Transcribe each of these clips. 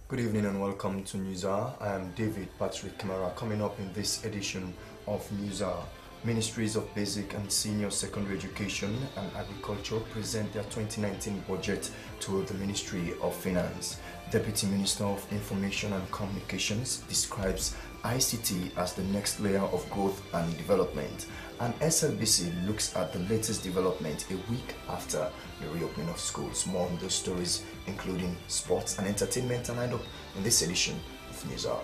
Good evening and welcome to Newshour. I am David Patrick Kamara. Coming up in this edition of Newshour, Ministries of Basic and Senior Secondary Education and Agriculture present their 2019 budget to the Ministry of Finance. Deputy Minister of Information and Communications describes ICT as the next layer of growth and development, and SLBC looks at the latest development a week after the reopening of schools. More on those stories, including sports and entertainment, are lined up in this edition of Newshour.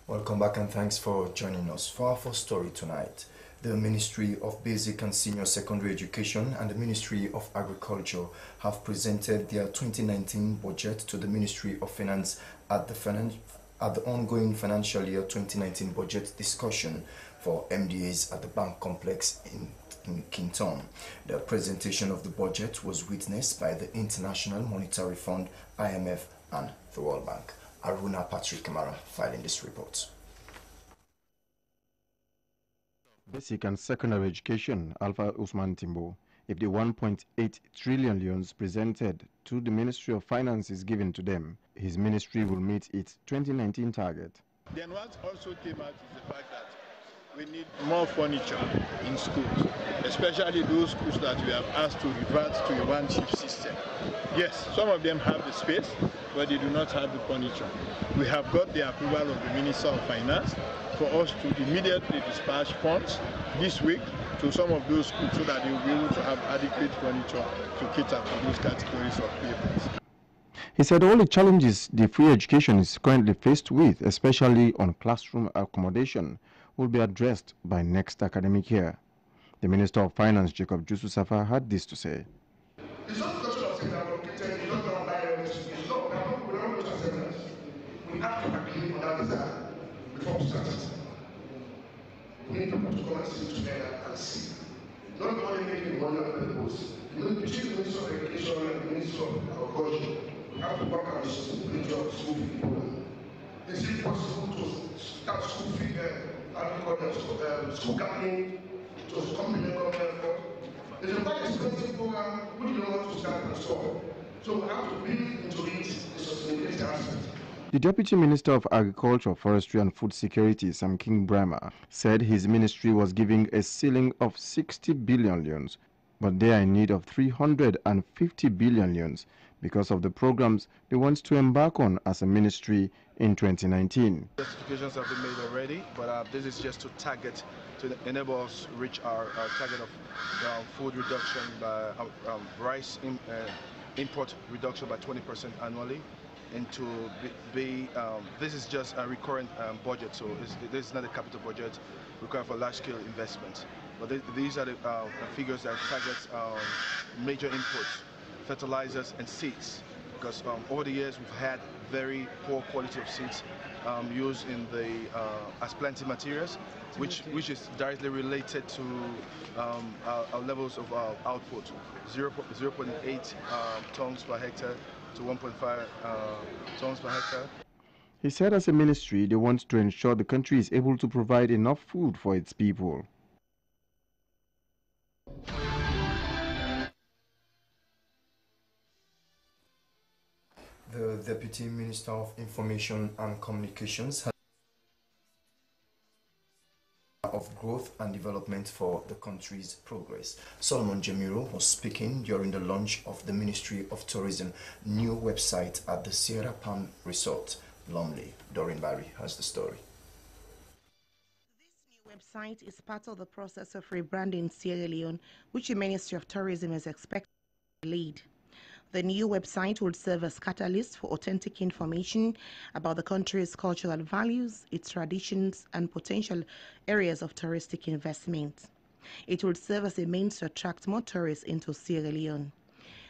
Welcome back and thanks for joining us for our first story tonight. The Ministry of Basic and Senior Secondary Education and the Ministry of Agriculture have presented their 2019 budget to the Ministry of Finance at the ongoing financial year 2019 budget discussion for MDAs at the Bank Complex in Kinton. The presentation of the budget was witnessed by the International Monetary Fund, IMF, and the World Bank. Aruna Patrick Kamara filing this report. Basic and secondary education, Alpha Usman Timbo. If the 1.8 trillion loans presented to the Ministry of Finance is given to them, his ministry will meet its 2019 target. Then what also came out is the fact that we need more furniture in schools, especially those schools that we have asked to revert to a one-shift system. Yes, some of them have the space, but they do not have the furniture. We have got the approval of the Minister of Finance for us to immediately dispatch funds this week to some of those schools so that they will be able to have adequate furniture to cater for those categories of pupils. He said all the challenges the free education is currently faced with, especially on classroom accommodation, will be addressed by next academic year. The Minister of Finance, Jacob Jusu Safa, had this to say. It's not a question of saying that we're located, you don't know buy everything. No, we don't go to acceptance. We have to agree on that desire before we start it. We need people to come and sit together and see. Not only making money on the post. Between the Ministry of Education and the Ministry of Agriculture, we have to work on the sustainability of the school fee program. Is it possible to start school fee, school gathering to complement government? It's a quite expensive program which we don't want to start and stop. So we have to build into it the sustainability aspect. The Deputy Minister of Agriculture, Forestry and Food Security, Sam King Brahma, said his ministry was giving a ceiling of 60 billion loans, but they are in need of 350 billion loans because of the programs they want to embark on as a ministry in 2019. Justifications have been made already, but this is just to target, to enable us to reach our target of food reduction by rice import reduction by 20% annually, and to this is just a recurrent budget, so this is not a capital budget required for large-scale investments. But these are the figures that target major inputs, fertilizers and seeds, because over the years we've had very poor quality of seeds used in the as planting materials, which is directly related to our levels of output, 0.8 tons per hectare to 1.5 tons per hectare. He said as a ministry they want to ensure the country is able to provide enough food for its people. The Deputy Minister of Information and Communications has of growth and development for the country's progress. Solomon Jamiro was speaking during the launch of the Ministry of Tourism new website at the Sierra Palm Resort, Lumley. Doreen Barry has the story. This new website is part of the process of rebranding Sierra Leone, which the Ministry of Tourism is expected to lead. The new website will serve as catalyst for authentic information about the country's cultural values, its traditions, and potential areas of touristic investment. It will serve as a means to attract more tourists into Sierra Leone.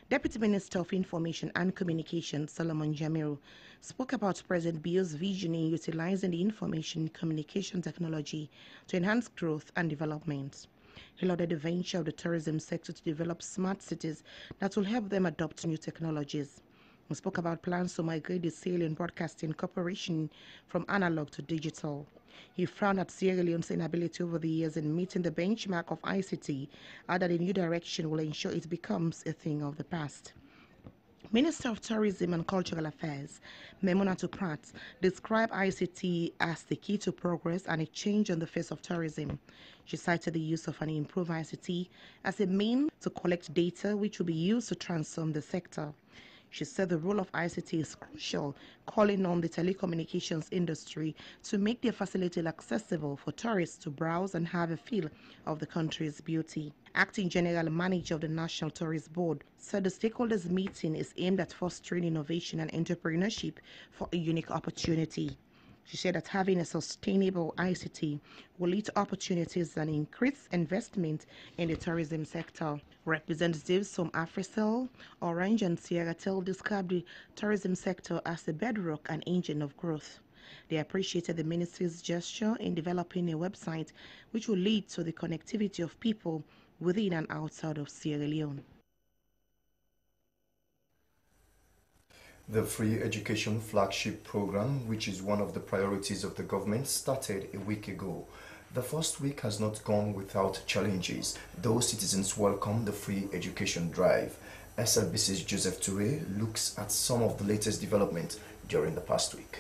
Deputy Minister of Information and Communication, Solomon Jamiru, spoke about President Bio's vision in utilizing the information communication technology to enhance growth and development. He lauded the venture of the tourism sector to develop smart cities that will help them adopt new technologies. He spoke about plans to migrate the Sierra Leone Broadcasting Corporation from analog to digital. He frowned at Sierra Leone's inability over the years in meeting the benchmark of ICT, added a new direction will ensure it becomes a thing of the past. Minister of Tourism and Cultural Affairs, Memunatu Pratt, described ICT as the key to progress and a change on the face of tourism. She cited the use of an improved ICT as a means to collect data which will be used to transform the sector. She said the role of ICT is crucial, calling on the telecommunications industry to make their facility accessible for tourists to browse and have a feel of the country's beauty. Acting General Manager of the National Tourist Board said the stakeholders meeting is aimed at fostering innovation and entrepreneurship for a unique opportunity. She said that having a sustainable ICT will lead to opportunities and increase investment in the tourism sector. Representatives from AfriCell, Orange and Sierratel described the tourism sector as a bedrock and engine of growth. They appreciated the ministry's gesture in developing a website which will lead to the connectivity of people within and outside of Sierra Leone. The Free Education Flagship Program, which is one of the priorities of the government, started a week ago. The first week has not gone without challenges, though citizens welcome the free education drive. SLBC's Joseph Toure looks at some of the latest developments during the past week.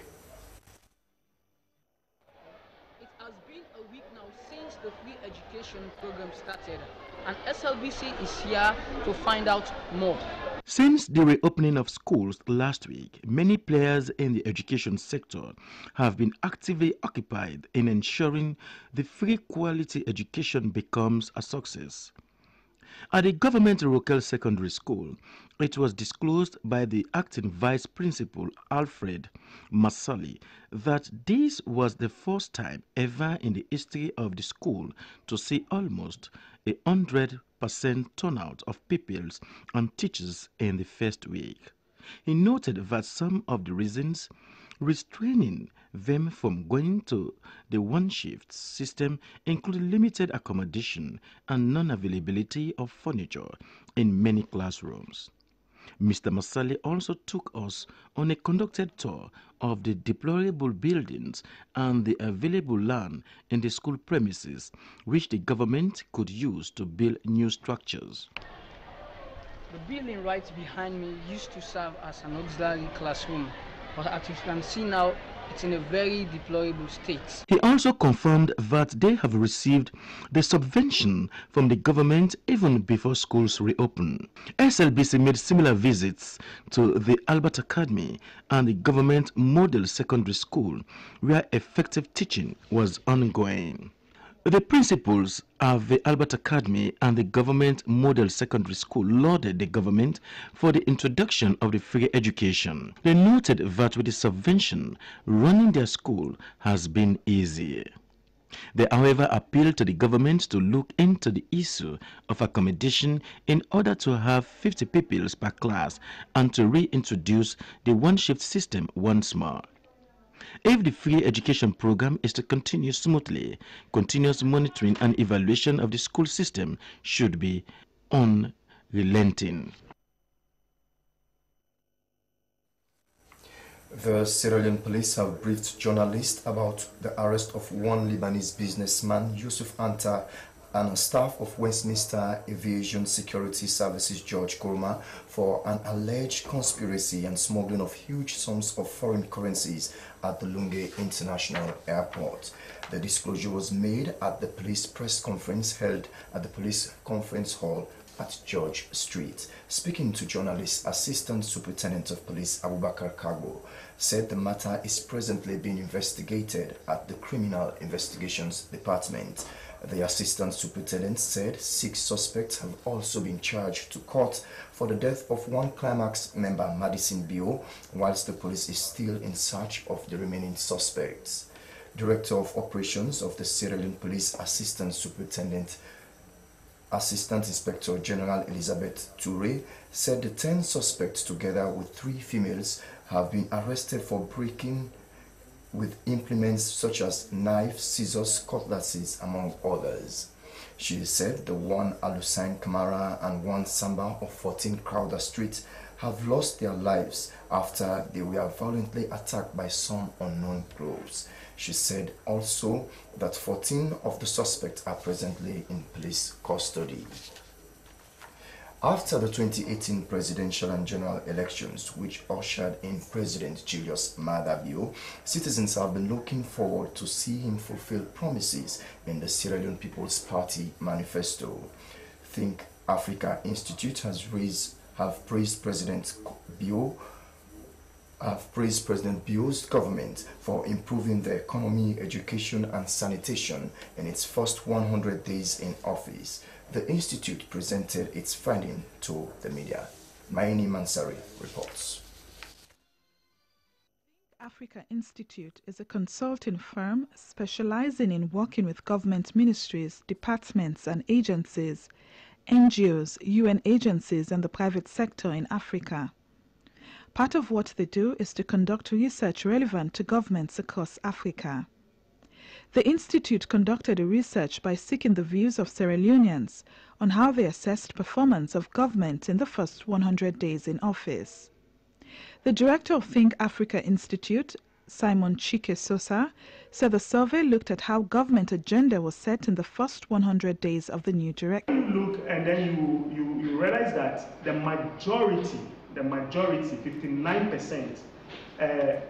It has been a week now since the free education program started, and SLBC is here to find out more. Since the reopening of schools last week, many players in the education sector have been actively occupied in ensuring the free quality education becomes a success. At the government Rokel Secondary School, it was disclosed by the acting vice principal Alfred Masali that this was the first time ever in the history of the school to see almost 100% turnout of pupils and teachers in the first week. He noted that some of the reasons restraining them from going to the one-shift system include limited accommodation and non-availability of furniture in many classrooms. Mr. Masali also took us on a conducted tour of the deplorable buildings and the available land in the school premises, which the government could use to build new structures. The building right behind me used to serve as an auxiliary classroom, but as you can see now, it's in a very deplorable state. He also confirmed that they have received the subvention from the government even before schools reopen. SLBC made similar visits to the Albert Academy and the government model secondary school, where effective teaching was ongoing. The principals of the Albert Academy and the government model secondary school lauded the government for the introduction of the free education. They noted that with the subvention, running their school has been easy. They, however, appealed to the government to look into the issue of accommodation in order to have 50 pupils per class and to reintroduce the one-shift system once more. If the free education program is to continue smoothly, continuous monitoring and evaluation of the school system should be unrelenting. The Sierra Leone police have briefed journalists about the arrest of one Lebanese businessman, Yusuf Anta, and staff of Westminster Aviation Security Services George Kurma for an alleged conspiracy and smuggling of huge sums of foreign currencies at the Lunge International Airport. The disclosure was made at the police press conference held at the police conference hall at George Street. Speaking to journalists, Assistant Superintendent of Police Abubakar Kagbo said the matter is presently being investigated at the Criminal Investigations Department. The Assistant Superintendent said 6 suspects have also been charged to court for the death of one Climax member, Madison Bio, whilst the police is still in search of the remaining suspects. Director of Operations of the Sierra Leone Police Assistant Inspector General Elizabeth Toure said the 10 suspects, together with 3 females, have been arrested for breaking with implements such as knives, scissors, cutlasses, among others. She said the one Alusain Kamara and one Samba of 14 Crowder Street have lost their lives after they were violently attacked by some unknown groups. She said also that 14 of the suspects are presently in police custody. After the 2018 presidential and general elections, which ushered in President Julius Maada Bio, citizens have been looking forward to see him fulfill promises in the Sierra Leone People's Party manifesto. Think Africa Institute have praised President Bio's government for improving the economy, education and sanitation in its first 100 days in office. The institute presented its finding to the media. Maini Mansari reports. Africa Institute is a consulting firm specializing in working with government ministries, departments and agencies, NGOs, UN agencies and the private sector in Africa. Part of what they do is to conduct research relevant to governments across Africa. The Institute conducted a research by seeking the views of Sierra Leoneans on how they assessed performance of government in the first 100 days in office. The director of Think Africa Institute, Simon Chike Sosa, said the survey looked at how government agenda was set in the first 100 days of the new director. You look and then you realize that the majority, 59%,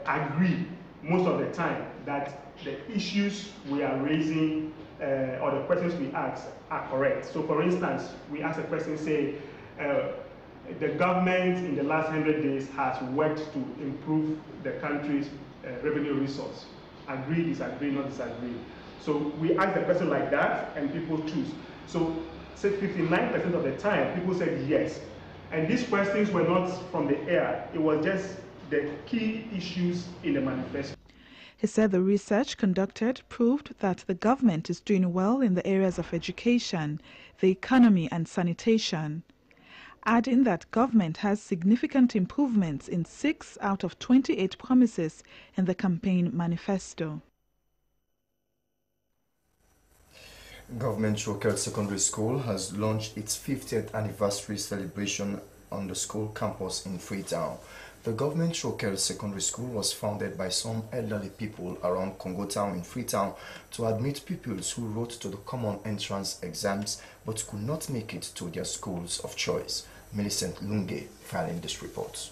agree most of the time that the issues we are raising or the questions we ask are correct. So for instance, we ask a question, say, the government in the last 100 days has worked to improve the country's revenue resource. Agree, disagree, not disagree. So we ask the question like that and people choose. So say 59% of the time, people said yes. And these questions were not from the air. It was just the key issues in the manifesto. He said the research conducted proved that the government is doing well in the areas of education, the economy and sanitation, adding that government has significant improvements in 6 out of 28 promises in the campaign manifesto. Government Choquel Secondary School has launched its 50th anniversary celebration on the school campus in Freetown. The Government Choquel Secondary School was founded by some elderly people around Congo Town in Freetown to admit pupils who wrote to the common entrance exams but could not make it to their schools of choice. Millicent Lunge filing this report.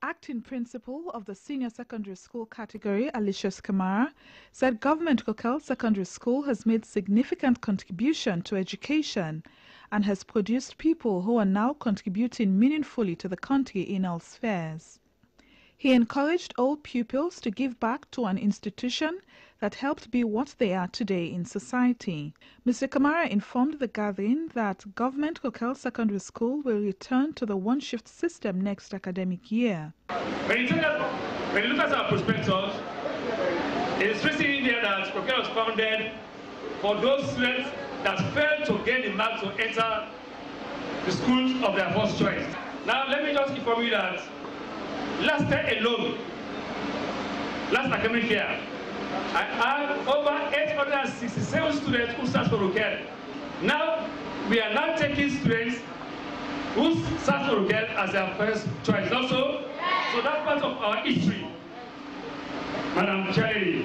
Acting principal of the senior secondary school category, Alicious Kamara, said Government Choquel Secondary School has made significant contribution to education and has produced people who are now contributing meaningfully to the country in all spheres. He encouraged all pupils to give back to an institution that helped be what they are today in society. Mr. Kamara informed the gathering that Government Choquel Secondary School will return to the one-shift system next academic year. When you look at our prospectus, it is written in there that Choquel was founded for those students that failed to gain the marks to enter the schools of their first choice. Now, let me just inform you that last year alone, last academic year, I had over 867 students who start for Choquel. Now, we are now taking students who start for Choquel as their first choice also. So that's part of our history. Madam Chair,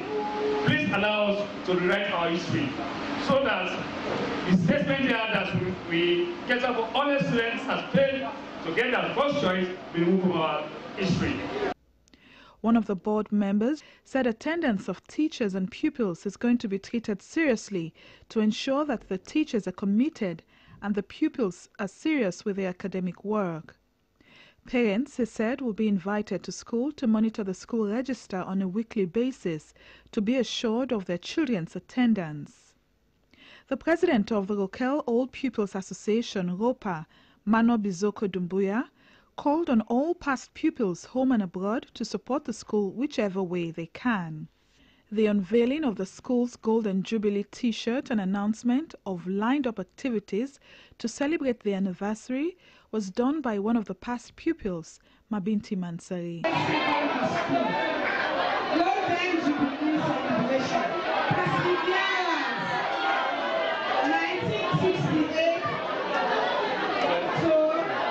please allow us to rewrite our history so that the statement here that we get up for honest students has failed to get their first choice be removed from our history. One of the board members said attendance of teachers and pupils is going to be treated seriously to ensure that the teachers are committed and the pupils are serious with their academic work. Parents, he said, will be invited to school to monitor the school register on a weekly basis to be assured of their children's attendance. The president of the Rokel Old Pupils Association, ROPA, Mano Bizoko Dumbuya, called on all past pupils home and abroad to support the school whichever way they can. The unveiling of the school's Golden Jubilee T-shirt and announcement of lined-up activities to celebrate the anniversary was done by one of the past pupils, Mabinti Mansari. Golden Jubilee celebration, perseverance, 1968 to 2018.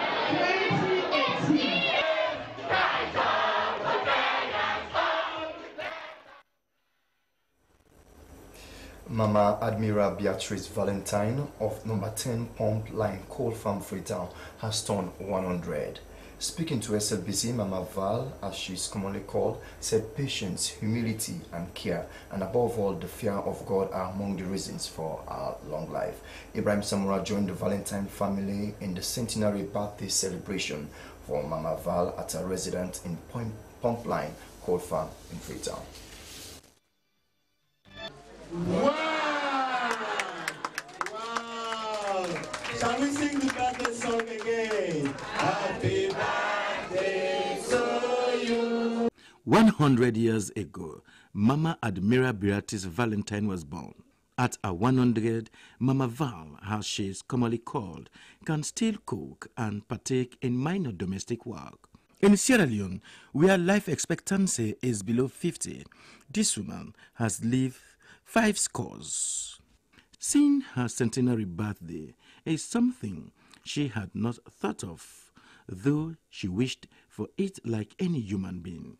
Mama Admira Beatrice Valentine of number 10 Pump Line Coal Farm Freetown has turned 100. Speaking to SLBC, Mama Val, as she's commonly called, said patience, humility and care, and above all the fear of God are among the reasons for our long life. Ibrahim Samura joined the Valentine family in the centenary birthday celebration for Mama Val at her residence in Pump Line Coal Farm in Freetown. Wow! Wow! Shall we sing the birthday song again? Happy birthday to you! 100 years ago, Mama Admira Beatrice Valentine was born. At her 100, Mama Val, as she is commonly called, can still cook and partake in minor domestic work. In Sierra Leone, where life expectancy is below 50, this woman has lived 5 scores. Seeing her centenary birthday is something she had not thought of, though she wished for it like any human being.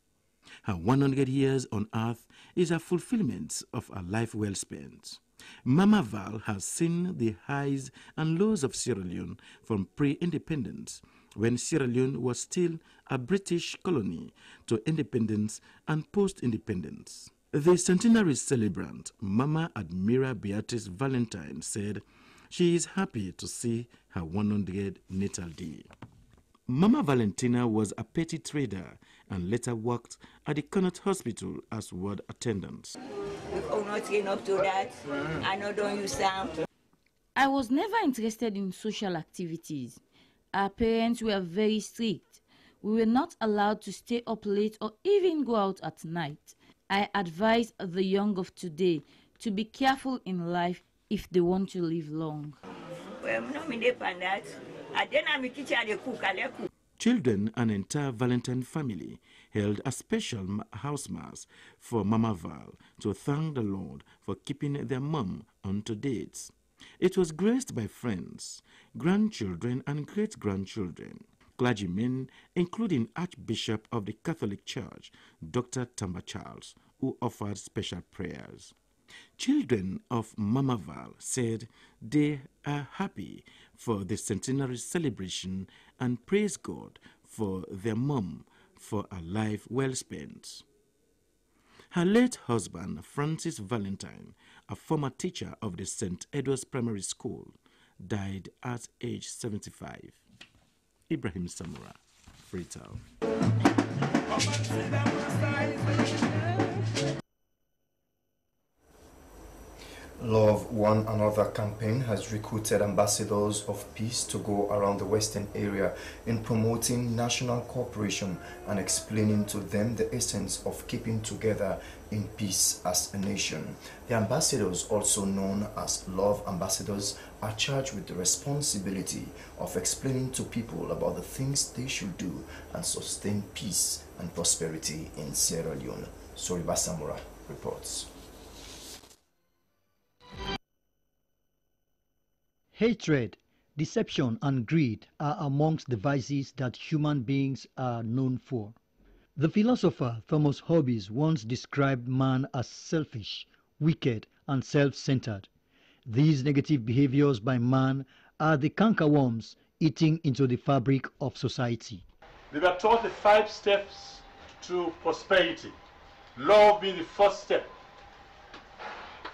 Her 100 years on earth is a fulfillment of a life well spent. Mama Val has seen the highs and lows of Sierra Leone from pre-independence, when Sierra Leone was still a British colony, to independence and post-independence. The centenary celebrant, Mama Admira Beatrice Valentine, said she is happy to see her 100 natal day. Mama Valentina was a petty trader and later worked at the Connaught Hospital as ward attendant. I was never interested in social activities. Our parents were very strict. We were not allowed to stay up late or even go out at night. I advise the young of today to be careful in life if they want to live long. Children and entire Valentine family held a special house mass for Mama Val to thank the Lord for keeping their mom on to dates. It was graced by friends, grandchildren and great-grandchildren, clergymen, including Archbishop of the Catholic Church, Dr. Tamba Charles, who offered special prayers. Children of Mama Val said they are happy for the centenary celebration and praise God for their mom for a life well spent. Her late husband, Francis Valentine, a former teacher of the St. Edward's Primary School, died at age 75. Ibrahim Samura, Freetown. Love One Another campaign has recruited ambassadors of peace to go around the western area in promoting national cooperation and explaining to them the essence of keeping together in peace as a nation. The ambassadors, also known as Love Ambassadors, are charged with the responsibility of explaining to people about the things they should do and sustain peace and prosperity in Sierra Leone. Soriba Samura reports. Hatred, deception and greed are amongst the vices that human beings are known for. The philosopher Thomas Hobbes once described man as selfish, wicked, and self-centered. These negative behaviors by man are the cankerworms eating into the fabric of society. We were taught the 5 steps to prosperity. Love being the first step.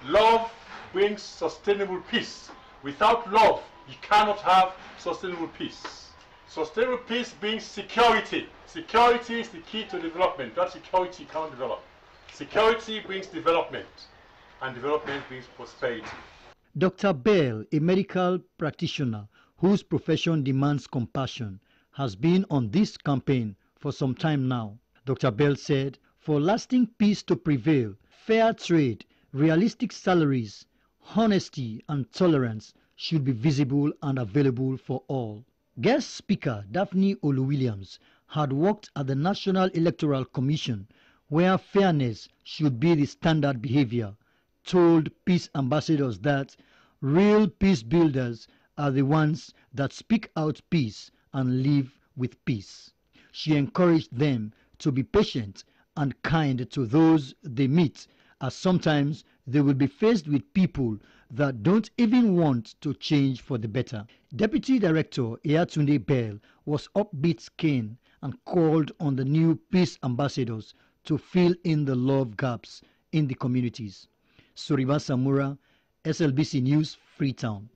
Love brings sustainable peace. Without love, you cannot have sustainable peace. Sustainable peace brings security. Security is the key to development. Without security, you can't develop. Security brings development, and development brings prosperity. Dr. Bell, a medical practitioner whose profession demands compassion, has been on this campaign for some time now. Dr. Bell said, for lasting peace to prevail, fair trade, realistic salaries, honesty and tolerance should be visible and available for all. Guest speaker Daphne Olu-Williams had worked at the National Electoral Commission, where fairness should be the standard behavior, told peace ambassadors that real peace builders are the ones that speak out peace and live with peace. She encouraged them to be patient and kind to those they meet, as sometimes they will be faced with people that don't even want to change for the better. Deputy Director Eyatunde Bell was upbeat keen and called on the new peace ambassadors to fill in the love gaps in the communities. Suriba Samura, SLBC News, Freetown.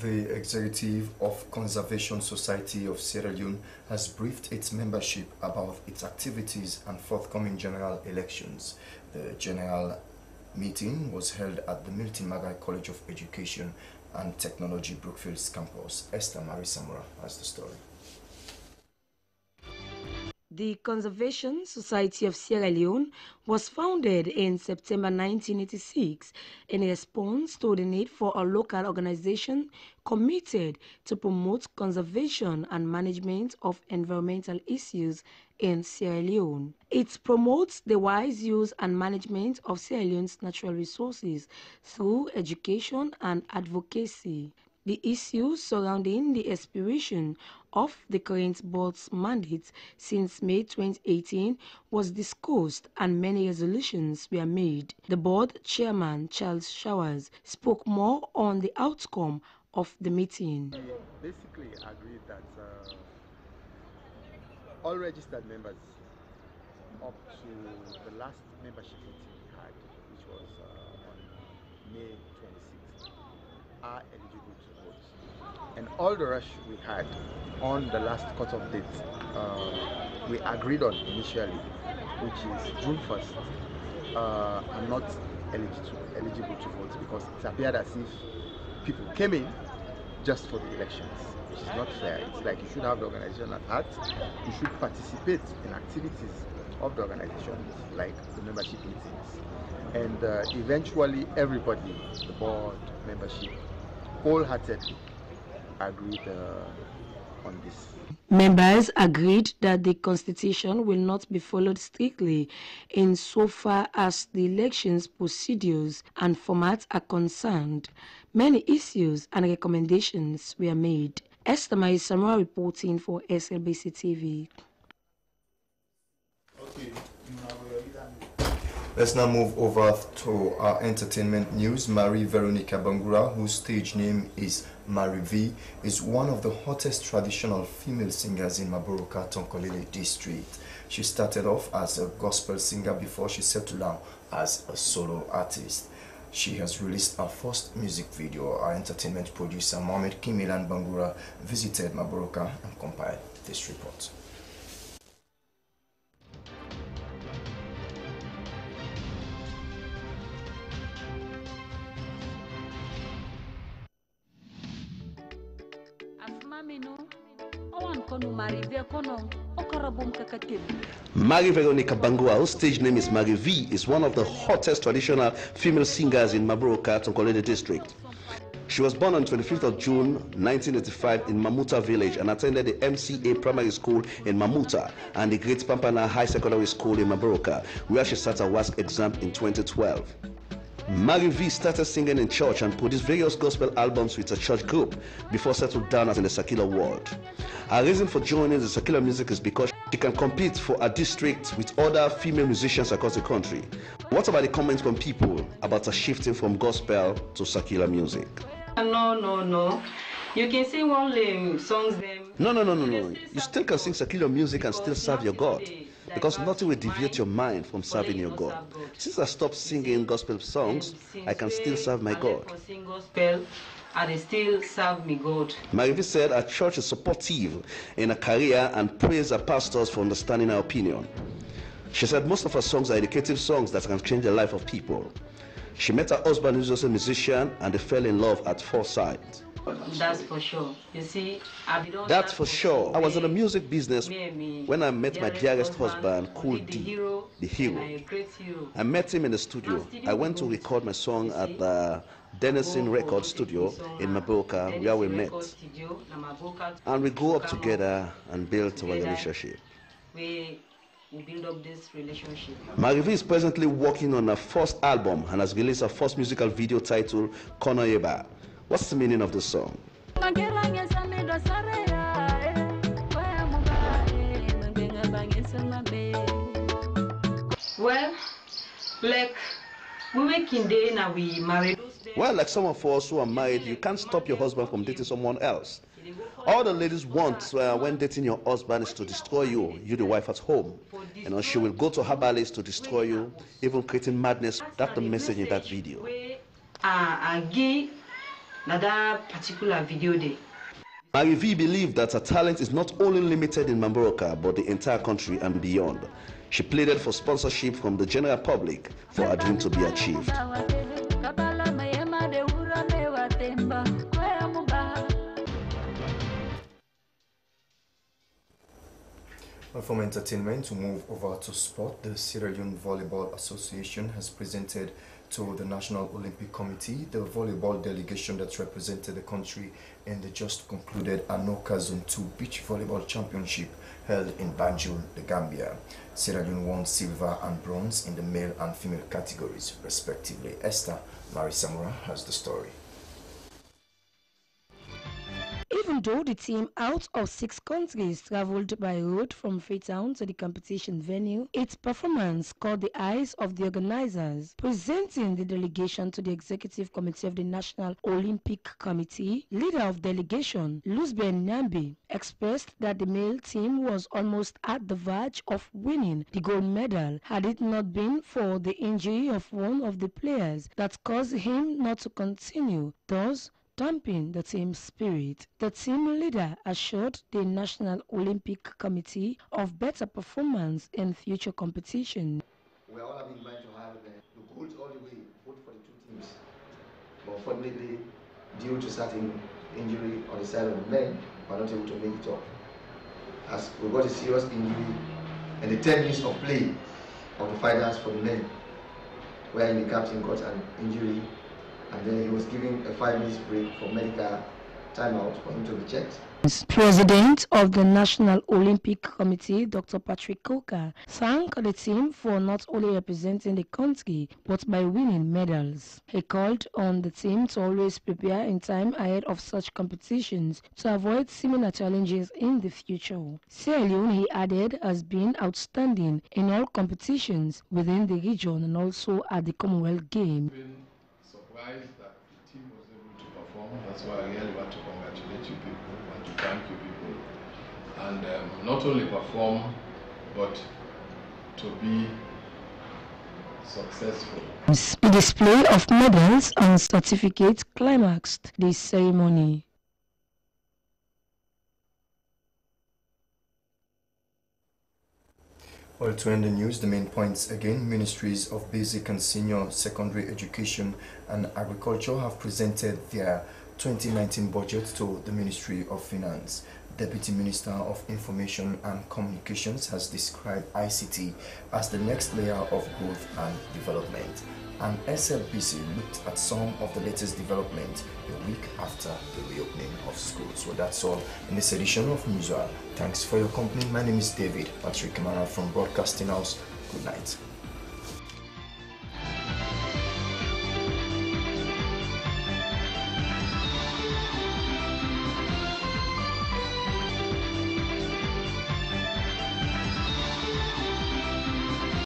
The executive of Conservation Society of Sierra Leone has briefed its membership about its activities and forthcoming general elections. The general meeting was held at the Milton Magai College of Education and Technology Brookfields campus. Esther Marie Samura has the story. The Conservation Society of Sierra Leone was founded in September 1986 in response to the need for a local organization committed to promote conservation and management of environmental issues in Sierra Leone. It promotes the wise use and management of Sierra Leone's natural resources through education and advocacy. The issues surrounding the expiration of the current board's mandate since May 2018 was discussed and many resolutions were made. The board chairman, Charles Showers, spoke more on the outcome of the meeting. We basically agreed that all registered members up to the last membership meeting we had, which was on May 26th, are eligible to vote. And all the rush we had on the last cut-off date, we agreed on initially, which is June 1st, are not eligible to vote because it appeared as if people came in just for the elections, which is not fair. It's like you should have the organization at heart, you should participate in activities of the organization like the membership meetings. And eventually everybody, the board, membership, wholeheartedly agreed on this. Members agreed that the constitution will not be followed strictly insofar as the elections procedures and formats are concerned. Many issues and recommendations were made. Esther Marie Samura reporting for SLBC TV. Let's now move over to our entertainment news. Marie Veronica Bangura, whose stage name is Marie V, is one of the hottest traditional female singers in Maboroka, Tonkolele district. She started off as a gospel singer before she settled down as a solo artist. She has released her first music video. Our entertainment producer Mohamed Kimilan Bangura visited Maboroka and compiled this report. Marie Veronica Bangura, whose stage name is Marie V, is one of the hottest traditional female singers in Maboroka, Tonkolele district. She was born on 25th of June 1985 in Mamuta village and attended the MCA Primary School in Mamuta and the Great Pampana High Secondary School in Maboroka, where she sat her WASC exam in 2012. Mary V started singing in church and produced various gospel albums with a church group before settling down in the secular world. Her reason for joining the secular music is because she can compete for a district with other female musicians across the country. What about the comments from people about her shifting from gospel to secular music? No. You can sing only songs them. No. You still can sing secular music and still serve your God. Because nothing will deviate your mind from serving your God. Since I stopped singing gospel songs, I can still serve my God. And they still serve me God. Mary V said her church is supportive in her career and praised her pastors for understanding her opinion. She said most of her songs are educative songs that can change the life of people. She met her husband, who's also a musician, and they fell in love at first sight. That's for sure. You see, that's for sure. I was in the music business when I met my dearest husband, Cool D, the hero. I met him in the studio. I went to record my song at the Dennison Record Studio in Maboka, where we met. And we grew up together and built our relationship. We build up this relationship. Mary V is presently working on her first album and has released her first musical video titled Kono Yeba. What's the meaning of the song? Well, like we making day now we married. Well, like some of us who are married, you can't stop your husband from dating someone else. All the ladies want when dating your husband is to destroy you, the wife at home. You know, she will go to herbalists to destroy you, even creating madness. That's the message in that video. That particular video day. Mary V believed that her talent is not only limited in Mamboroka, but the entire country and beyond. She pleaded for sponsorship from the general public for her dream to be achieved. From entertainment, to move over to sport, the Sierra Leone Volleyball Association has presented to the National Olympic Committee the volleyball delegation that represented the country in the just concluded Anoka Zone 2 Beach Volleyball Championship held in Banjul, the Gambia. Sierra Leone won silver and bronze in the male and female categories, respectively. Esther Marisamura has the story. Even though the team out of 6 countries traveled by road from Freetown to the competition venue, its performance caught the eyes of the organizers. Presenting the delegation to the Executive Committee of the National Olympic Committee, leader of delegation, Luzben Nyambi, expressed that the male team was almost at the verge of winning the gold medal had it not been for the injury of one of the players that caused him not to continue, thus damping the team's spirit. The team leader assured the National Olympic Committee of better performance in future competition. We all have been trying to have the gold all the way, both for the 2 teams. But unfortunately, due to certain injury on the side of the men, we are not able to make it up. As we got a serious injury in the 10 minutes of play of the finals for the men, wherein the captain got an injury, and then he was given a 5 minutes break for medical timeout for him to be checked. President of the National Olympic Committee, Dr. Patrick Coker, thanked the team for not only representing the country but by winning medals. He called on the team to always prepare in time ahead of such competitions to avoid similar challenges in the future. Sierra Leone, he added, has been outstanding in all competitions within the region and also at the Commonwealth Games. Surprised that the team was able to perform. That's why I really want to congratulate you people, want to thank you people, and not only perform but to be successful. The display of medals and certificates climaxed the ceremony. Well, to end the news, the main points again. Ministries of Basic and Senior Secondary Education and Agriculture have presented their 2019 budget to the Ministry of Finance. Deputy Minister of Information and Communications has described ICT as the next layer of growth and development. And SLPC looked at some of the latest development a week after the reopening of schools. So that's all in this edition of Newshour. Thanks for your company. My name is David Patrick Kamara from Broadcasting House. Good night.